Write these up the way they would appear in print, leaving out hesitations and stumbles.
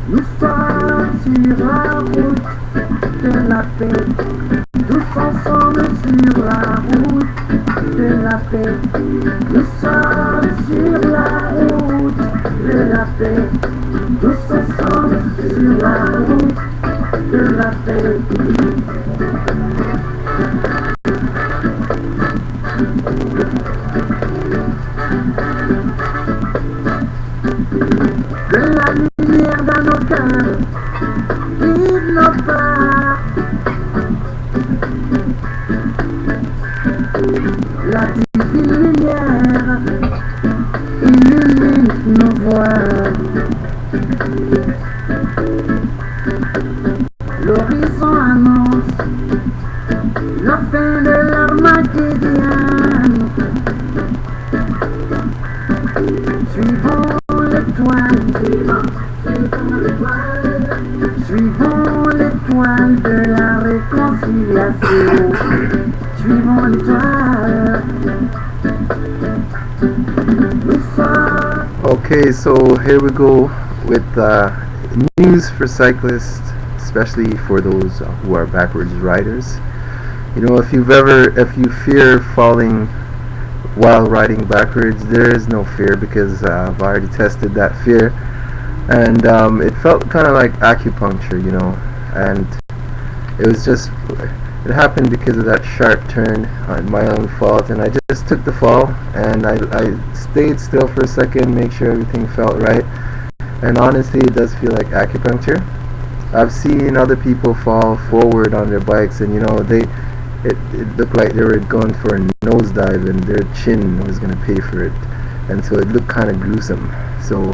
Nous sommes sur la route de la paix, tous ensemble sur la route de la paix. Nous sommes sur la route de la paix, tous ensemble sur la route de la paix. De la lumière dans nos cœurs, vive nos pas. La divine lumière illumine nos voies. L'horizon annonce la fin de l'Armageddon. Suivons l'étoile de la réconciliation. Suivons l'étoile. Okay, so here we go with news for cyclists, especially for those who are backwards riders. You know, if you fear falling while riding backwards, there is no fear, because I've already tested that fear, and it felt kind of like acupuncture, you know, and it happened because of that sharp turn on my own fault, and I just took the fall, and I stayed still for a second, make sure everything felt right, and honestly it does feel like acupuncture. I've seen other people fall forward on their bikes, and you know, it looked like they were going for a nosedive and their chin was going to pay for it, and so it looked kind of gruesome. So,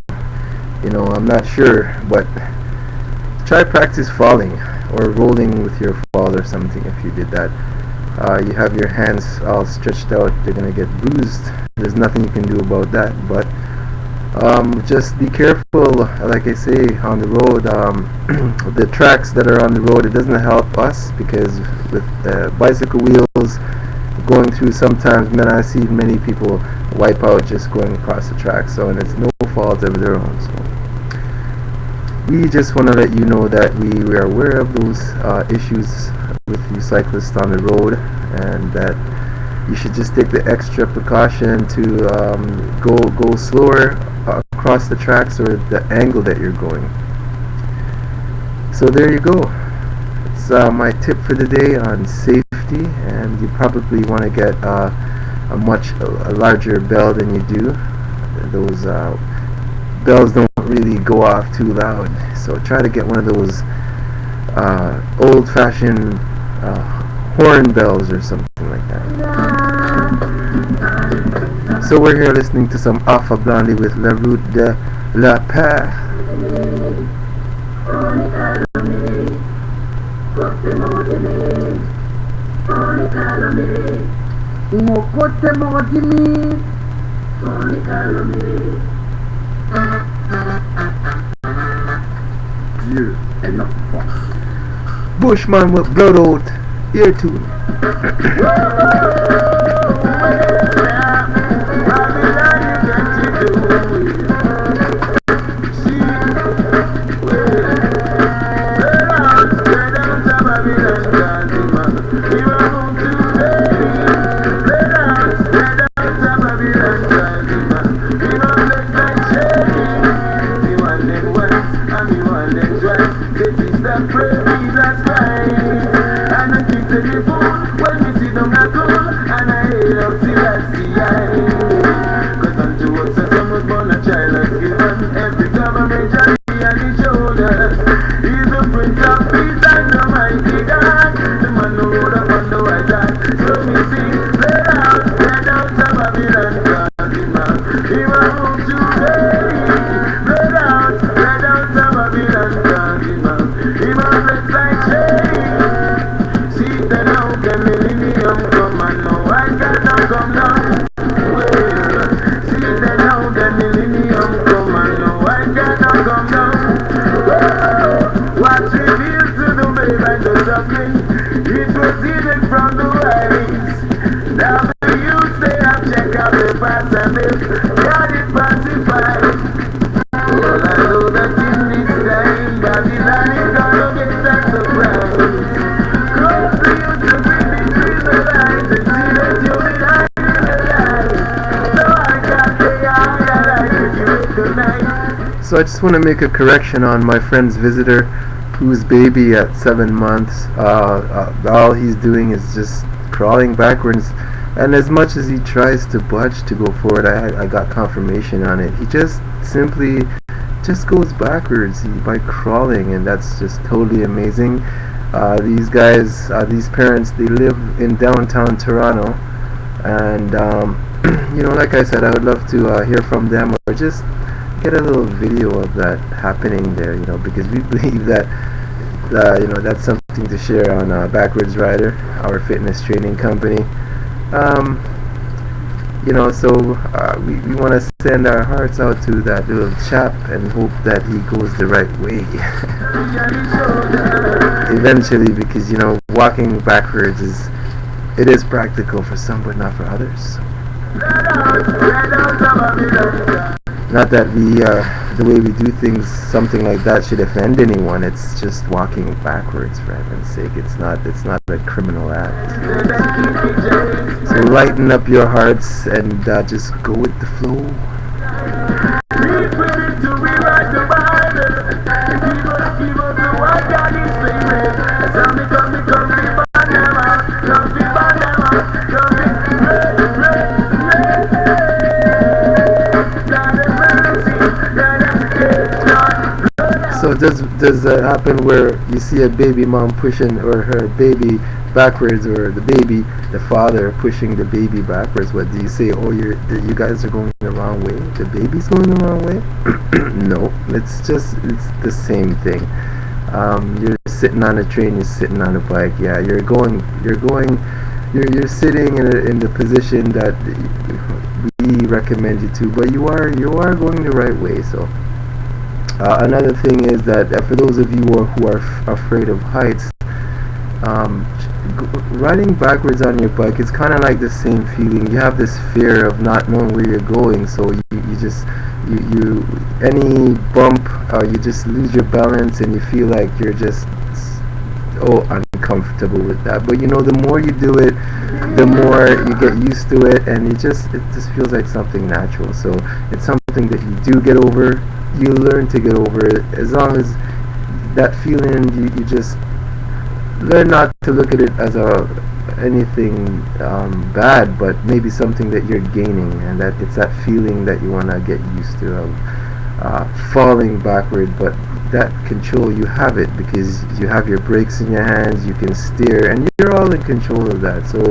you know, I'm not sure, but try practice falling or rolling with your fall or something. If you did that, you have your hands all stretched out, they're going to get bruised. There's nothing you can do about that, but just be careful, like I say, on the road. The tracks that are on the road, it doesn't help us, because with bicycle wheels going through, sometimes I see many people wipe out just going across the track, so, and it's no fault of their own. So we just want to let you know that we are aware of those issues with you cyclists on the road, and that you should just take the extra precaution to go slower across the tracks or the angle that you're going. So there you go. It's my tip for the day on safety, and you probably want to get a much larger bell than you do. Those bells don't really go off too loud, so try to get one of those old-fashioned horn bells or something like that. So we're here listening to some Alpha Blondie with La Route de la Paix. Dieu est notre force. Bushman with blood out ear tune. See that the millennium come and now I cannot come down. See that now the millennium come and now I cannot come down. What's revealed to the babe and the suckling, it proceeded from the wise. Now the youth say I check out the past and if God is pacified. All I know that in this time, Babylon is gonna get that surprise. Cause the youth to bring between the lines and see that you're behind the light. So I can't say I like if you recognize. So I just want to make a correction on my friend's visitor, whose baby at 7 months, all he's doing is just crawling backwards, and as much as he tries to budge to go forward, I got confirmation on it. He just simply just goes backwards by crawling, and that's just totally amazing. These guys, these parents, they live in downtown Toronto, and you know, like I said, I would love to hear from them or just get a little video of that happening there, you know, because we believe that you know, that's something to share on Backwards Rider, our fitness training company. You know, so we want to send our hearts out to that little chap and hope that he goes the right way eventually, because, you know, walking backwards is practical for some but not for others. Not that the way we do things, something like that should offend anyone. It's just walking backwards, for heaven's sake. It's not a criminal act. So lighten up your hearts and just go with the flow. So does that happen where you see a baby mom pushing or her baby backwards, or the father pushing the baby backwards? What do you say? Oh, you guys are going the wrong way. The baby's going the wrong way? No, it's the same thing. You're sitting on a train, you're sitting on a bike. Yeah, you're sitting in the position that we recommend you to, but you are going the right way. So. Another thing is that for those of you who are afraid of heights, riding backwards on your bike, it's kind of like the same feeling. You have this fear of not knowing where you're going, so you any bump, you just lose your balance and you feel like you're just uncomfortable with that. But you know, the more you do it, the more you get used to it, and it just feels like something natural. So it's something that you do get over. You learn to get over it. As long as that feeling, you just learn not to look at it as anything bad, but maybe something that you're gaining, and that it's that feeling that you want to get used to of falling backward. But that control, you have it because you have your brakes in your hands, you can steer, and you're all in control of that. So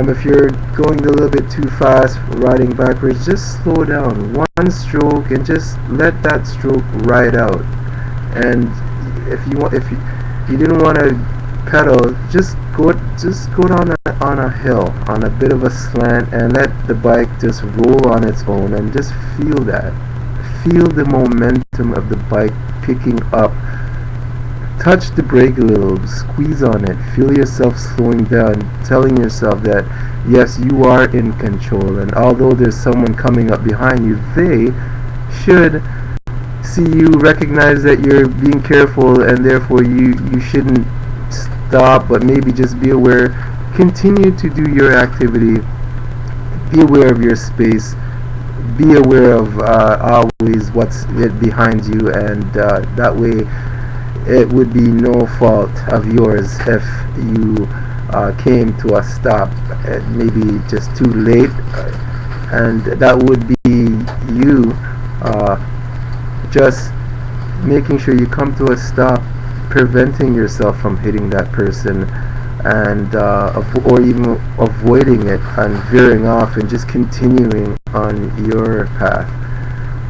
if you're going a little bit too fast riding backwards, just slow down one stroke and just let that stroke ride out. And if you didn't want to pedal, just go down on a hill, on a bit of a slant, and let the bike just roll on its own, and just feel the momentum of the bike picking up. Touch the brake a little, squeeze on it, feel yourself slowing down, telling yourself that yes, you are in control, and although there's someone coming up behind you, they should see you, recognize that you're being careful, and therefore you shouldn't stop, but maybe just be aware, continue to do your activity, be aware of your space, be aware of always what's behind you, and that way it would be no fault of yours if you came to a stop maybe just too late, and that would be you just making sure you come to a stop, preventing yourself from hitting that person, and or even avoiding it and veering off and just continuing on your path.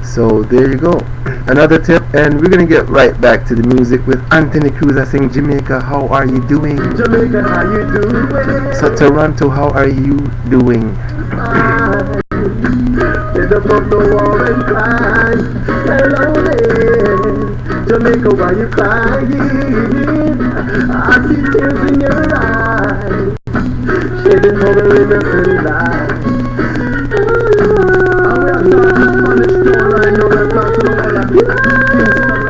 So there you go. Another tip: And we're gonna get right back to the music with Anthony Cruz. I sing Jamaica, how are you doing? Jamaica, how you doing? So Toronto, how are you doing? Get up from the wall and cry. Hello there, Jamaica, why you crying? I see tears in your eyes, shedding for the innocent life.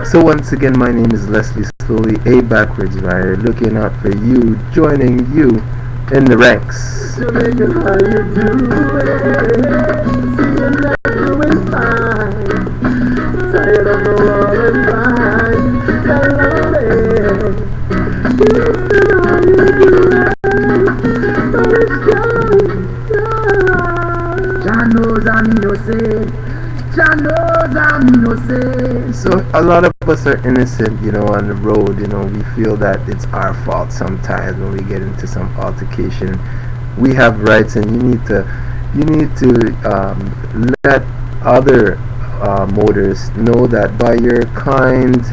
So once again, my name is Leslie Slowly, a backwards rider, looking out for you, joining you in the ranks. Jamaica, how you doing? See you now doing fine. Tired of the world and mine. Hello there. Listen, how you doing? Jah knows I'm innocent. Jah knows I'm innocent. So a lot of us are innocent, you know, on the road. You know, we feel that it's our fault sometimes when we get into some altercation. We have rights, and you need to let other motorists know that by your kind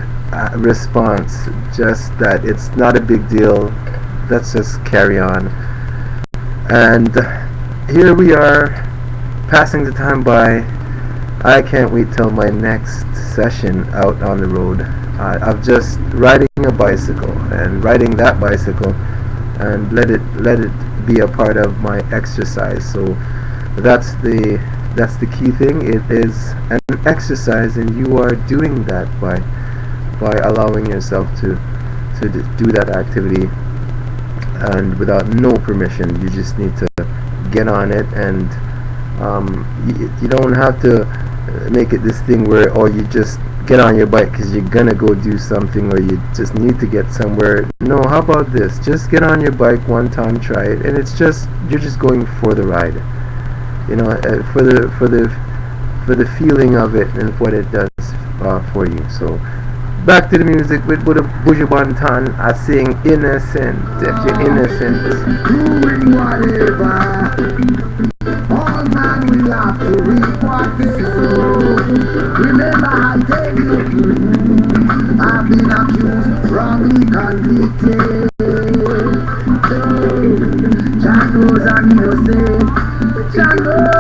response, just that it's not a big deal. Let's just carry on. And here we are, passing the time by. I can't wait till my next session out on the road. I'm just riding a bicycle and riding that bicycle, and let it be a part of my exercise. So that's the key thing. It is an exercise, and you are doing that by allowing yourself to do that activity, and without no permission. You just need to get on it, and you don't have to make it this thing where, or you just get on your bike because you're gonna go do something, or you just need to get somewhere. No, how about this? Just get on your bike one time, try it, and it's just, you're just going for the ride, you know, for the feeling of it and what it does for you. So back to the music with Buju Banton. I sing Innocent. If you're innocent, doing whatever, all man will have to reap what they sow. Remember I tell you, I've been accused, wrongly convicted. Jah knows I'm innocent. Jah knows